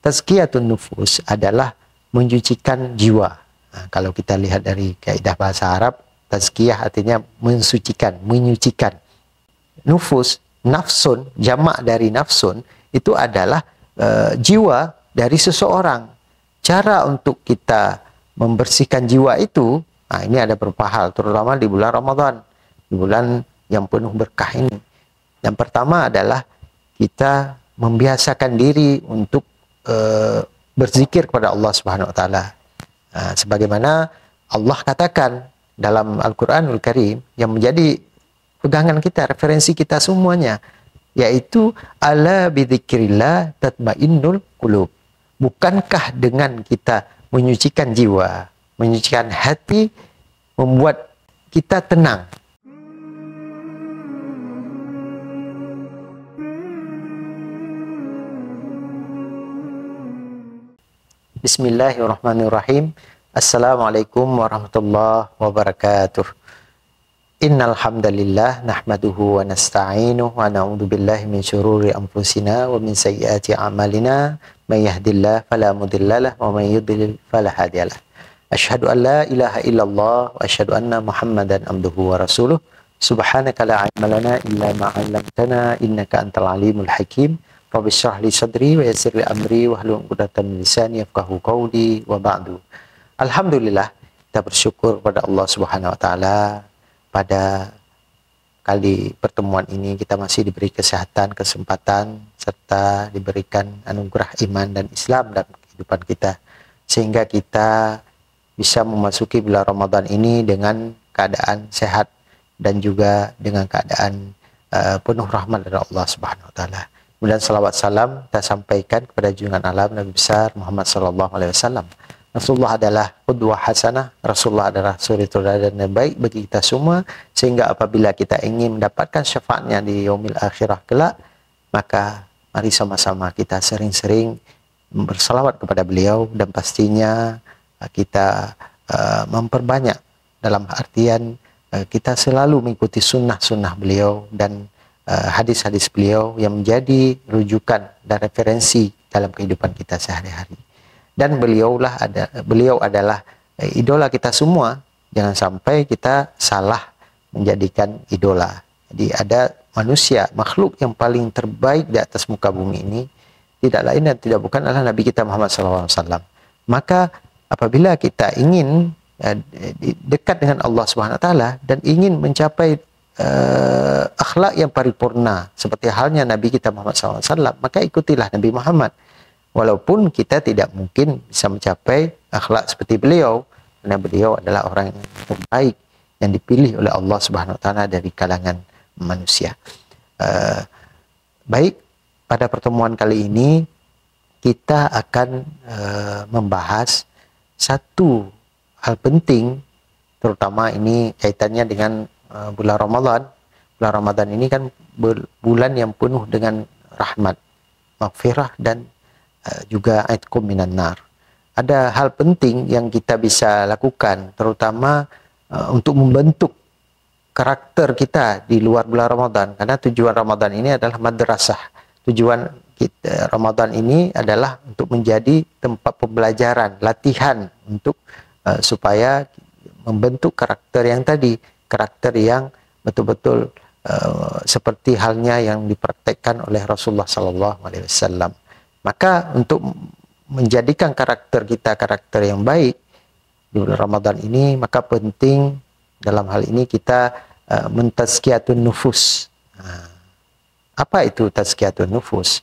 tazkiyatun nufus adalah menyucikan jiwa. Nah, kalau kita lihat dari kaidah bahasa Arab, tazkiyah artinya mensucikan, menyucikan. Nufus, nafsun, jamak dari nafsun, itu adalah jiwa dari seseorang. Cara untuk kita membersihkan jiwa itu, nah ini ada beberapa hal, terutama di bulan Ramadan, di bulan yang penuh berkah ini. Yang pertama adalah kita membiasakan diri untuk berzikir kepada Allah Subhanahu wa taala. Sebagaimana Allah katakan dalam Al-Qur'anul Karim yang menjadi pegangan kita, referensi kita semuanya, yaitu ala bidzikrillah tatmainnul qulub. Bukankah dengan kita menyucikan jiwa, menyucikan hati, membuat kita tenang? Bismillahirrahmanirrahim. Assalamualaikum warahmatullahi wabarakatuh. Innal hamdalillah nahmaduhu wa nasta'inuhu wa na'udzu billahi min syururi anfusina wa min sayyiati a'malina may yahdihillahu fala mudhillalah wa may yudlil fala hadiyalah. Asyhadu an la ilaha illallah wa asyhadu anna Muhammadan abduhu wa rasuluh. Subhanaka la ilma lana illa ma 'allamtana innaka antal alimul hakim. Rabbi shrah li sadri wa yassir li amri wahlul 'uqdatam min lisani yafqahu qawli wa ba'du. Alhamdulillah, kita bersyukur kepada Allah Subhanahu wa taala. Pada kali pertemuan ini kita masih diberi kesehatan, kesempatan, serta diberikan anugerah iman dan Islam dalam kehidupan kita, sehingga kita bisa memasuki bulan Ramadan ini dengan keadaan sehat dan juga dengan keadaan penuh rahmat dari Allah Subhanahu wa taala. Kemudian salawat salam kita sampaikan kepada junjungan alam Nabi besar Muhammad sallallahu alaihi wasallam. Rasulullah adalah qudwah hasanah, Rasulullah adalah suri teladan yang baik bagi kita semua, sehingga apabila kita ingin mendapatkan syafaatnya di yaumil akhirah kelak, maka mari sama-sama kita sering-sering bersalawat kepada beliau, dan pastinya kita memperbanyak dalam artian kita selalu mengikuti sunnah-sunnah beliau dan hadis-hadis beliau yang menjadi rujukan dan referensi dalam kehidupan kita sehari-hari. Dan beliau adalah idola kita semua. Jangan sampai kita salah menjadikan idola. Jadi ada manusia, makhluk yang paling terbaik di atas muka bumi ini, tidak lain dan tidak bukan adalah Nabi kita Muhammad SAW. Maka apabila kita ingin dekat dengan Allah Subhanahu wa taala dan ingin mencapai akhlak yang paripurna seperti halnya Nabi kita Muhammad SAW, maka ikutilah Nabi Muhammad. Walaupun kita tidak mungkin bisa mencapai akhlak seperti beliau, karena beliau adalah orang yang terbaik yang dipilih oleh Allah Subhanahu wa taala dari kalangan manusia. Baik, pada pertemuan kali ini kita akan membahas satu hal penting, terutama ini kaitannya dengan bulan Ramadan. Bulan Ramadan ini kan bulan yang penuh dengan rahmat, maghfirah, dan juga aitkum minan nar. Ada hal penting yang kita bisa lakukan, terutama untuk membentuk karakter kita di luar bulan Ramadan, karena tujuan Ramadan ini adalah madrasah. Tujuan kita, Ramadan ini adalah untuk menjadi tempat pembelajaran, latihan untuk supaya membentuk karakter yang tadi, karakter yang betul-betul seperti halnya yang dipraktekkan oleh Rasulullah SAW. Maka untuk menjadikan karakter kita karakter yang baik di bulan Ramadan ini, maka penting dalam hal ini kita mentazkiyatun nufus. Apa itu tazkiyatun nufus?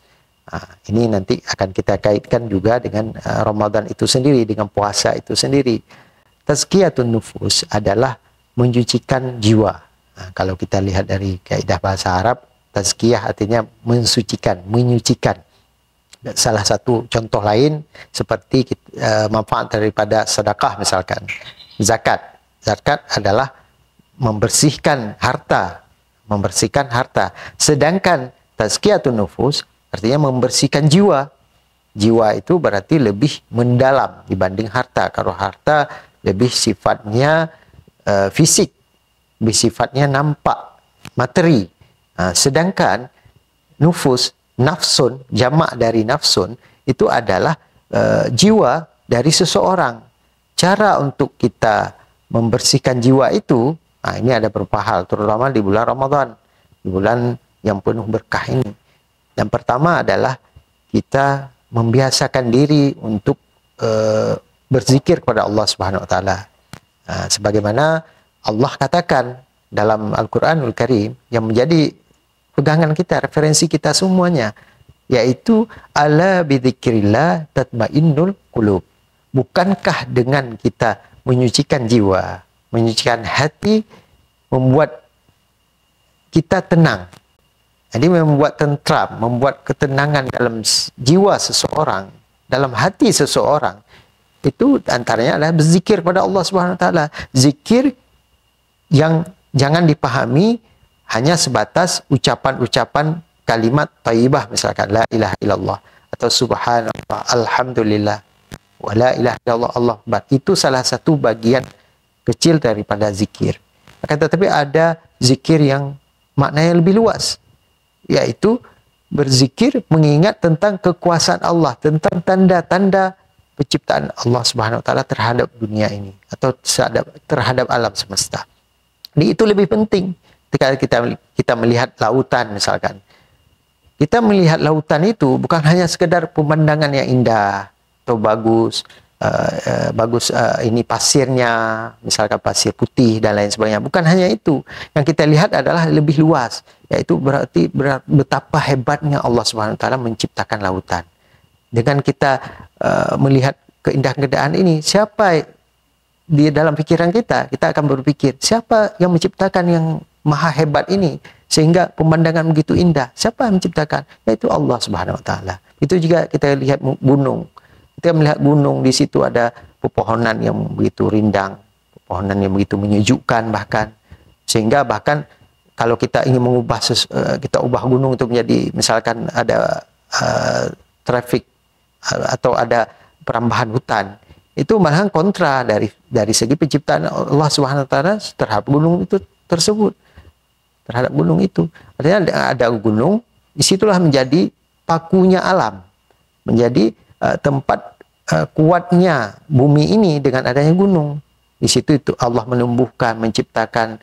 Ini nanti akan kita kaitkan juga dengan Ramadan itu sendiri, dengan puasa itu sendiri. Tazkiyatun nufus adalah menyucikan jiwa. Kalau kita lihat dari kaidah bahasa Arab, tazkiyah artinya mensucikan, menyucikan. Salah satu contoh lain seperti manfaat daripada sedekah, misalkan zakat. Zakat adalah membersihkan harta, Sedangkan tazkiyatun nufus artinya membersihkan jiwa. Jiwa itu berarti lebih mendalam dibanding harta. Kalau harta lebih sifatnya fisik, lebih sifatnya nampak, materi. Sedangkan nufus, nafsun, jamak dari nafsun, itu adalah jiwa dari seseorang. Cara untuk kita membersihkan jiwa itu, nah ini ada beberapa hal, terutama di bulan Ramadan, di bulan yang penuh berkah ini. Yang pertama adalah kita membiasakan diri untuk berzikir kepada Allah Subhanahu wa taala. Nah, sebagaimana Allah katakan dalam Al-Qur'anul Karim yang menjadi pegangan kita, referensi kita semuanya, yaitu ala bidzikrillah tatmainnul qulub. Bukankah dengan kita menyucikan jiwa, menyucikan hati, membuat kita tenang. Jadi membuat tentram, membuat ketenangan dalam jiwa seseorang, dalam hati seseorang. Itu antaranya adalah berzikir kepada Allah Subhanahu wa taala. Zikir yang jangan dipahami hanya sebatas ucapan-ucapan kalimat thayyibah, misalkan la ilaha illallah atau subhanallah, alhamdulillah, wa la ilaha illallah, Allah akbar. Itu salah satu bagian kecil daripada zikir. Akan tetapi ada zikir yang maknanya lebih luas, yaitu berzikir mengingat tentang kekuasaan Allah, tentang tanda-tanda penciptaan Allah Subhanahu wa taala terhadap dunia ini atau terhadap alam semesta. Jadi itu lebih penting ketika kita melihat lautan misalkan. Kita melihat lautan itu bukan hanya sekedar pemandangan yang indah atau bagus, ini pasirnya, misalkan pasir putih dan lain sebagainya. Bukan hanya itu. Yang kita lihat adalah lebih luas, yaitu berarti betapa hebatnya Allah Subhanahu wa taala menciptakan lautan. Dengan kita melihat keindahan-keindahan ini, siapa di dalam pikiran kita akan berpikir, siapa yang menciptakan yang maha hebat ini sehingga pemandangan begitu indah? Siapa yang menciptakan? Yaitu Allah Subhanahu wa taala. Itu juga kita lihat gunung. Kita melihat gunung, di situ ada pepohonan yang begitu rindang, pepohonan yang begitu menyejukkan bahkan, sehingga bahkan kalau kita ingin mengubah kita ubah gunung itu menjadi misalkan ada traffic atau ada perambahan hutan, itu malahan kontra dari segi penciptaan Allah Subhanahu wa taala terhadap gunung itu tersebut, terhadap gunung itu. Artinya ada gunung, disitulah menjadi pakunya alam, menjadi tempat kuatnya bumi ini dengan adanya gunung. Di situ itu Allah menumbuhkan, menciptakan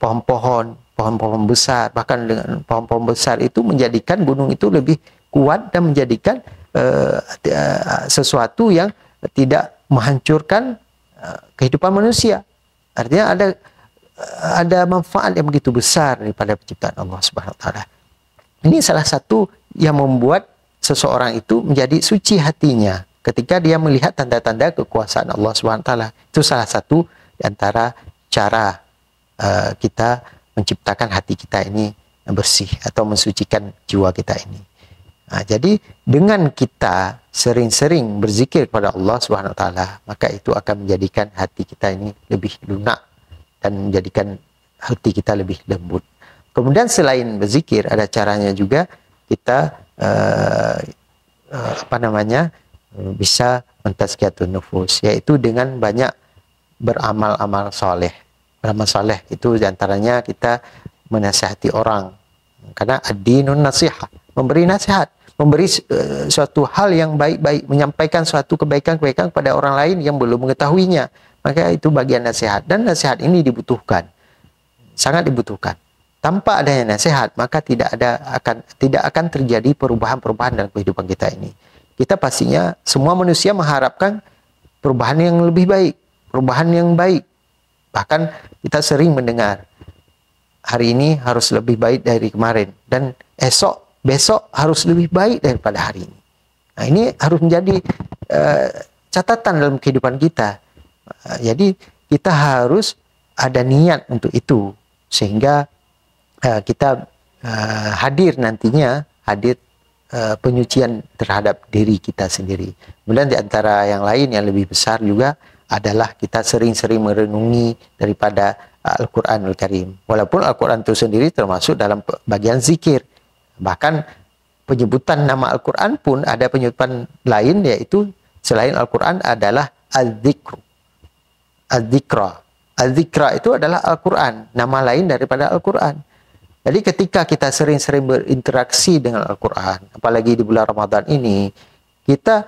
pohon-pohon besar, bahkan dengan pohon-pohon besar itu menjadikan gunung itu lebih kuat dan menjadikan sesuatu yang tidak menghancurkan kehidupan manusia. Artinya ada manfaat yang begitu besar daripada penciptaan Allah Subhanahu wa taala. Ini salah satu yang membuat seseorang itu menjadi suci hatinya ketika dia melihat tanda-tanda kekuasaan Allah Subhanahu wa taala. Itu salah satu di antara cara kita menciptakan hati kita ini bersih atau mensucikan jiwa kita ini. Nah, jadi dengan kita sering-sering berzikir kepada Allah Subhanahu wa taala, maka itu akan menjadikan hati kita ini lebih lunak dan menjadikan hati kita lebih lembut. Kemudian selain berzikir, ada caranya juga kita bisa mentazkiyatun nufus, yaitu dengan banyak beramal-amal soleh. Beramal soleh itu diantaranya kita menasihati orang, karena ad-dinun nasihah, memberi nasihat, memberi suatu hal yang baik-baik, menyampaikan suatu kebaikan-kebaikan kepada orang lain yang belum mengetahuinya. Maka itu bagian nasihat, dan nasihat ini dibutuhkan, sangat dibutuhkan. Tanpa adanya nasihat, maka tidak akan terjadi perubahan-perubahan dalam kehidupan kita ini. Kita pastinya semua manusia mengharapkan perubahan yang lebih baik, perubahan yang baik. Bahkan kita sering mendengar hari ini harus lebih baik dari kemarin, dan besok harus lebih baik daripada hari ini. Nah, ini harus menjadi catatan dalam kehidupan kita. Jadi kita harus ada niat untuk itu, sehingga kita hadir penyucian terhadap diri kita sendiri. Kemudian di antara yang lain yang lebih besar juga adalah kita sering-sering merenungi daripada Al-Quranul Karim. Walaupun Al-Quran itu sendiri termasuk dalam bagian zikir. Bahkan penyebutan nama Al-Quran pun ada penyebutan lain, yaitu selain Al-Quran adalah Az-Zikru. Az-Zikra. Az-Zikra itu adalah Al-Quran, nama lain daripada Al-Quran. Jadi ketika kita sering-sering berinteraksi dengan Al-Quran, apalagi di bulan Ramadan ini, kita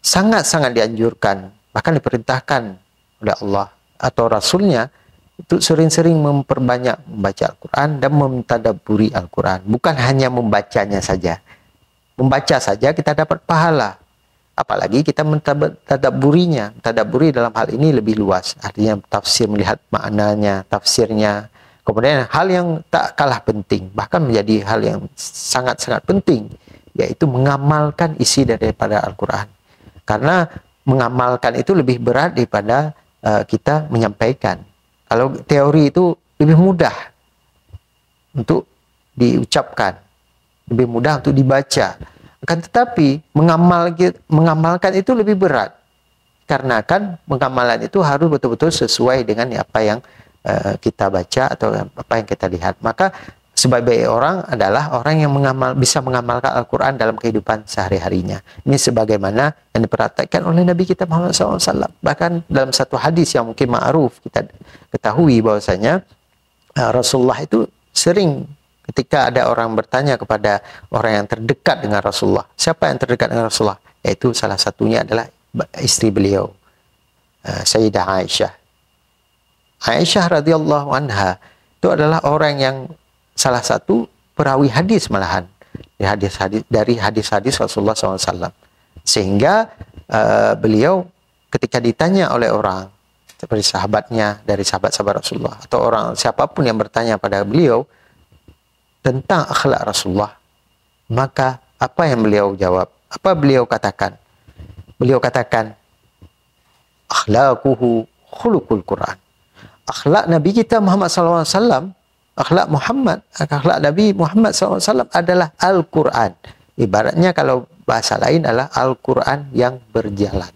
sangat-sangat dianjurkan, bahkan diperintahkan oleh Allah atau Rasulnya untuk sering-sering memperbanyak membaca Al-Quran dan mentadabburi Al-Quran. Bukan hanya membacanya saja. Membaca saja kita dapat pahala. Apalagi kita mentadabburinya. Mentadabburi dalam hal ini lebih luas. Artinya tafsir, melihat maknanya, tafsirnya. Kemudian hal yang tak kalah penting, bahkan menjadi hal yang sangat-sangat penting, yaitu mengamalkan isi daripada Al-Quran. Karena mengamalkan itu lebih berat daripada kita menyampaikan. Kalau teori itu lebih mudah untuk diucapkan, lebih mudah untuk dibaca. Akan tetapi mengamalkan itu lebih berat. Karena kan pengamalan itu harus betul-betul sesuai dengan apa yang kita baca atau apa yang kita lihat. Maka sebaik-baik orang adalah orang yang bisa mengamalkan Al-Quran dalam kehidupan sehari-harinya. Ini sebagaimana yang diperhatikan oleh Nabi kita Muhammad SAW. Bahkan dalam satu hadis yang mungkin ma'ruf, kita ketahui bahwasanya Rasulullah itu sering ketika ada orang bertanya kepada orang yang terdekat dengan Rasulullah. Siapa yang terdekat dengan Rasulullah? Yaitu salah satunya adalah istri beliau, Sayyidah Aisyah. Aisyah radhiyallahu anha itu adalah orang yang salah satu perawi hadis malahan dari hadis-hadis Rasulullah SAW. Sehingga beliau ketika ditanya oleh orang seperti sahabatnya, dari sahabat-sahabat Rasulullah atau orang siapapun yang bertanya pada beliau tentang akhlak Rasulullah, maka apa yang beliau jawab? Apa beliau katakan? Beliau katakan, akhlaquhu khuluqul Quran. Akhlak Nabi kita Muhammad SAW, akhlak Nabi Muhammad SAW adalah Al-Quran. Ibaratnya kalau bahasa lain adalah Al-Quran yang berjalan.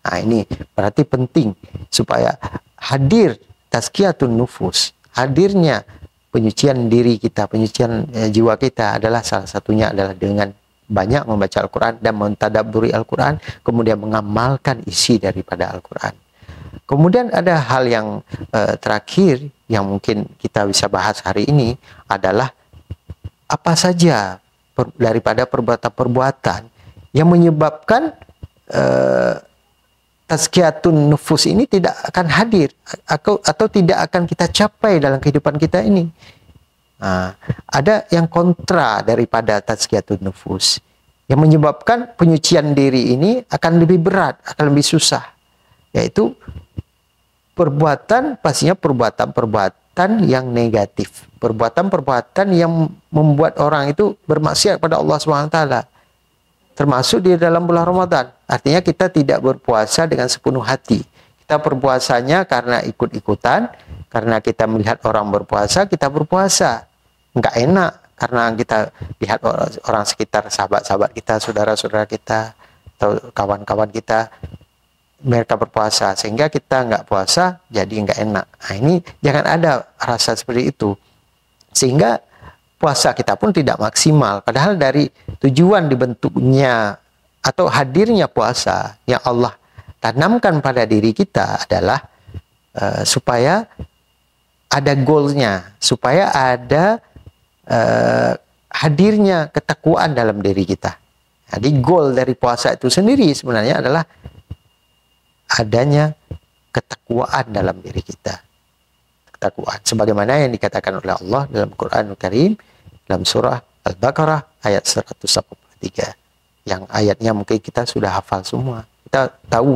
Nah ini berarti penting supaya hadir tazkiyatun nufus, hadirnya penyucian diri kita, penyucian jiwa kita adalah salah satunya adalah dengan banyak membaca Al-Quran dan mentadabburi Al-Quran, kemudian mengamalkan isi daripada Al-Quran. Kemudian ada hal yang terakhir yang mungkin kita bisa bahas hari ini adalah apa saja daripada perbuatan-perbuatan yang menyebabkan tazkiyatun nufus ini tidak akan hadir atau tidak akan kita capai dalam kehidupan kita ini. Nah, ada yang kontra daripada tazkiyatun nufus yang menyebabkan penyucian diri ini akan lebih berat, akan lebih susah, yaitu pastinya perbuatan yang negatif, perbuatan yang membuat orang itu bermaksiat kepada Allah SWT, termasuk di dalam bulan Ramadan. Artinya kita tidak berpuasa dengan sepenuh hati. Kita berpuasanya karena ikut-ikutan, karena kita melihat orang berpuasa, kita berpuasa. Enggak enak karena kita lihat orang sekitar, sahabat-sahabat kita, saudara-saudara kita, atau kawan-kawan kita, mereka berpuasa, sehingga kita nggak puasa, jadi nggak enak. Nah ini jangan ada rasa seperti itu, sehingga puasa kita pun tidak maksimal. Padahal dari tujuan dibentuknya atau hadirnya puasa yang Allah tanamkan pada diri kita adalah supaya ada goalnya, supaya ada hadirnya ketakwaan dalam diri kita. Jadi goal dari puasa itu sendiri sebenarnya adalah adanya ketakwaan dalam diri kita. Ketakwaan sebagaimana yang dikatakan oleh Allah dalam Quranul Karim dalam surah Al-Baqarah ayat 183. Yang ayatnya mungkin kita sudah hafal semua. Kita tahu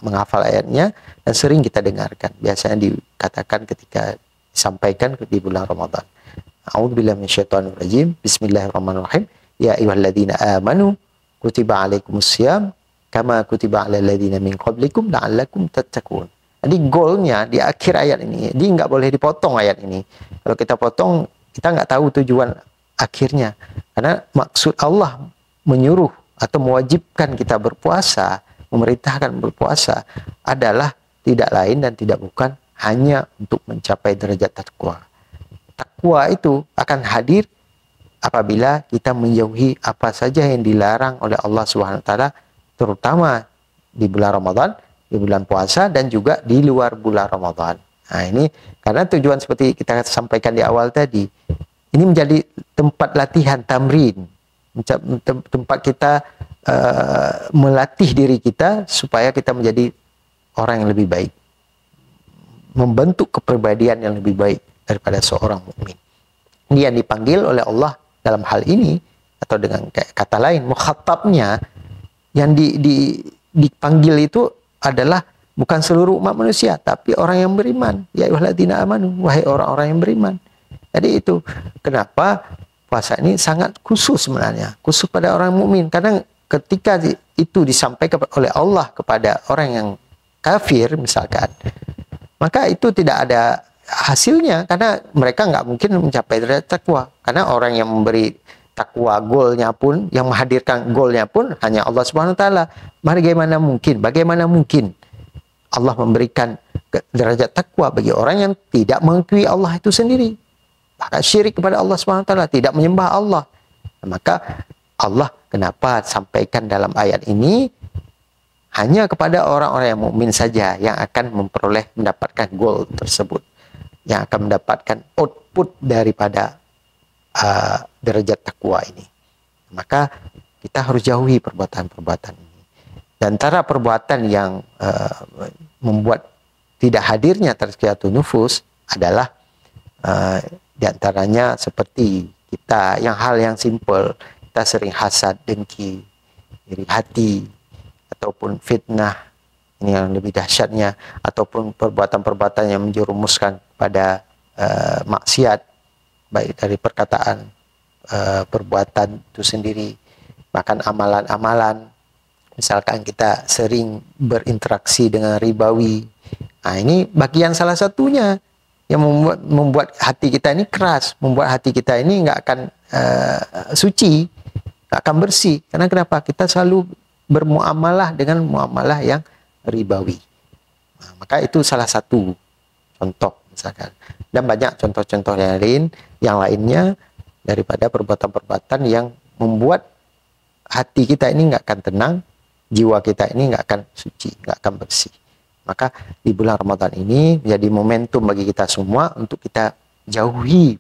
menghafal ayatnya dan sering kita dengarkan. Biasanya dikatakan ketika disampaikan di bulan Ramadan. A'udzubillahi minasyaitonirrajim. Bismillahirrahmanirrahim. Ya ayyuhalladzina amanu kutiba alaikumussyam kama kutiba alal ladzina min qablikum la'allakum tattaqun. Jadi goalnya di akhir ayat ini, dia nggak boleh dipotong ayat ini. Kalau kita potong, kita nggak tahu tujuan akhirnya. Karena maksud Allah menyuruh atau mewajibkan kita berpuasa, memerintahkan berpuasa adalah tidak lain dan tidak bukan hanya untuk mencapai derajat takwa. Takwa itu akan hadir apabila kita menjauhi apa saja yang dilarang oleh Allah Subhanahu wa taala, terutama di bulan Ramadan, di bulan puasa, dan juga di luar bulan Ramadan. Nah ini karena tujuan seperti kita sampaikan di awal tadi, ini menjadi tempat latihan tamrin, tempat kita melatih diri kita supaya kita menjadi orang yang lebih baik, membentuk kepribadian yang lebih baik daripada seorang mukmin. Dia dipanggil oleh Allah dalam hal ini, atau dengan kata lain, mukhatabnya yang dipanggil itu adalah bukan seluruh umat manusia, tapi orang yang beriman. Ya ayyuhalladzina amanu, wahai orang-orang yang beriman. Jadi itu kenapa puasa ini sangat khusus sebenarnya, khusus pada orang mukmin, karena ketika itu disampaikan oleh Allah kepada orang yang kafir misalkan, maka itu tidak ada hasilnya, karena mereka nggak mungkin mencapai derajat takwa, karena orang yang memberi takwa goalnya pun, yang menghadirkan goalnya pun hanya Allah Subhanahu Wa Taala. Bagaimana mungkin Allah memberikan derajat takwa bagi orang yang tidak mengakui Allah itu sendiri, bahkan syirik kepada Allah Subhanahu Wa Taala, tidak menyembah Allah. Maka Allah kenapa sampaikan dalam ayat ini hanya kepada orang-orang yang mukmin saja yang akan mendapatkan goal tersebut, yang akan mendapatkan output daripada derajat takwa ini. Maka kita harus jauhi perbuatan-perbuatan ini. Dan antara perbuatan yang membuat tidak hadirnya tazkiyatun nufus adalah diantaranya seperti kita hal yang simpel, kita sering hasad, dengki, iri hati, ataupun fitnah, ini yang lebih dahsyatnya, ataupun perbuatan-perbuatan yang menjerumuskan pada maksiat, baik dari perkataan, perbuatan itu sendiri, bahkan amalan-amalan. Misalkan kita sering berinteraksi dengan ribawi, nah ini bagian salah satunya yang membuat hati kita ini keras, membuat hati kita ini nggak akan suci, nggak akan bersih. Karena kenapa? Kita selalu bermuamalah dengan muamalah yang ribawi. Nah, maka itu salah satu contoh misalkan. Dan banyak contoh-contoh yang lainnya daripada perbuatan-perbuatan yang membuat hati kita ini nggak akan tenang, jiwa kita ini nggak akan suci, nggak akan bersih. Maka di bulan Ramadan ini menjadi momentum bagi kita semua untuk kita jauhi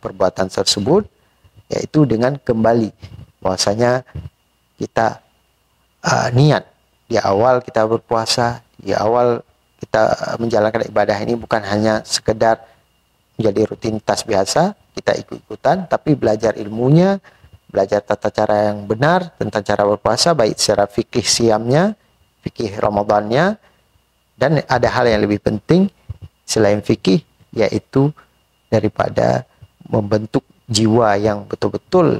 perbuatan tersebut, yaitu dengan kembali bahwasanya kita niat di awal kita berpuasa, di awal kita menjalankan ibadah ini bukan hanya sekedar menjadi rutinitas biasa, kita ikut-ikutan, tapi belajar ilmunya, belajar tata cara yang benar tentang cara berpuasa, baik secara fikih siamnya, fikih Ramadannya, dan ada hal yang lebih penting selain fikih, yaitu daripada membentuk jiwa yang betul-betul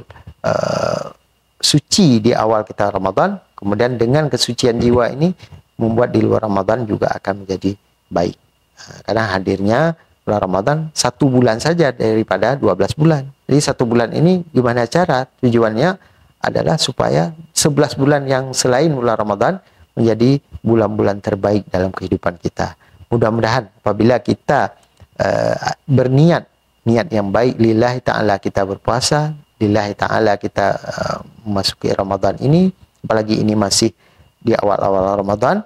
suci di awal kita Ramadan, kemudian dengan kesucian jiwa ini membuat di luar Ramadan juga akan menjadi baik. Karena hadirnya bulan Ramadan 1 bulan saja daripada 12 bulan. Jadi 1 bulan ini gimana cara? Tujuannya adalah supaya 11 bulan yang selain bulan Ramadan menjadi bulan-bulan terbaik dalam kehidupan kita. Mudah-mudahan apabila kita berniat yang baik lillahi ta'ala kita berpuasa, lillahi ta'ala kita memasuki Ramadan ini, apalagi ini masih di awal-awal Ramadan,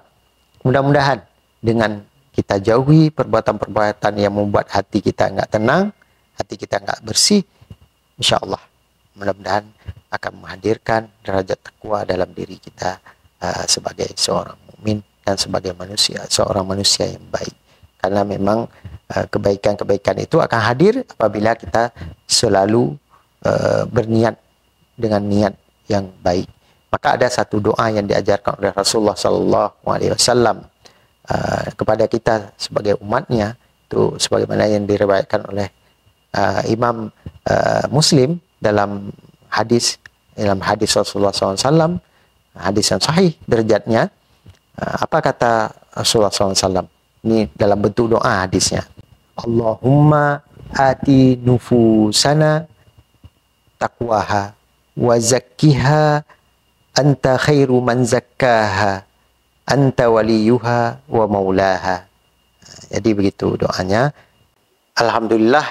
mudah-mudahan dengan kita jauhi perbuatan-perbuatan yang membuat hati kita nggak tenang, hati kita nggak bersih, insya Allah mudah-mudahan akan menghadirkan derajat takwa dalam diri kita sebagai seorang mukmin dan sebagai manusia, seorang manusia yang baik. Karena memang kebaikan-kebaikan itu akan hadir apabila kita selalu berniat dengan niat yang baik. Maka ada satu doa yang diajarkan oleh Rasulullah SAW kepada kita sebagai umatnya, itu sebagaimana yang diriwayatkan oleh Imam Muslim dalam hadis Rasulullah SAW, hadis yang sahih derajatnya. Apa kata Rasulullah SAW? Ini dalam bentuk doa hadisnya. Allahumma ati nufusana taqwaha wa zakkiha anta khairu man zakkaha anta waliyuha wa maulaha. Jadi begitu doanya. Alhamdulillah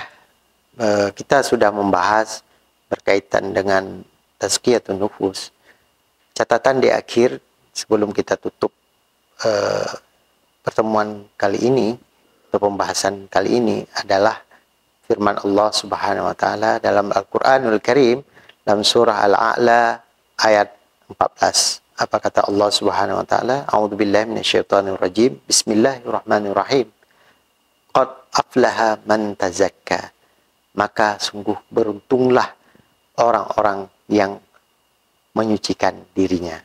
kita sudah membahas berkaitan dengan tazkiyatun nufus. Catatan di akhir sebelum kita tutup pertemuan kali ini atau pembahasan kali ini adalah firman Allah Subhanahu wa taala dalam Al-Qur'anul Karim dalam surah Al-A'la ayat 14. Apa kata Allah Subhanahu wa taala? A'udzubillahi minasyaitonir rajim. Bismillahirrahmanirrahim. Qad aflaha man tazakka. Maka sungguh beruntunglah orang-orang yang menyucikan dirinya.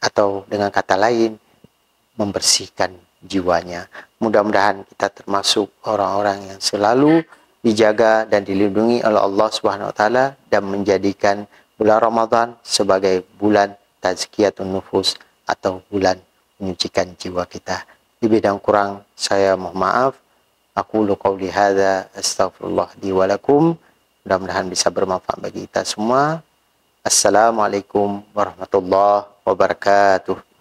Atau dengan kata lain, membersihkan jiwanya. Mudah-mudahan kita termasuk orang-orang yang selalu dijaga dan dilindungi oleh Allah Subhanahu wa taala dan menjadikan bulan Ramadan sebagai bulan tazkiyatun nufus atau bulan menyucikan jiwa kita. Di bidang kurang saya mohon maaf. Aku qauli hadza astaghfirullah li wa lakum. Mudah-mudahan bisa bermanfaat bagi kita semua. Assalamualaikum warahmatullahi wabarakatuh.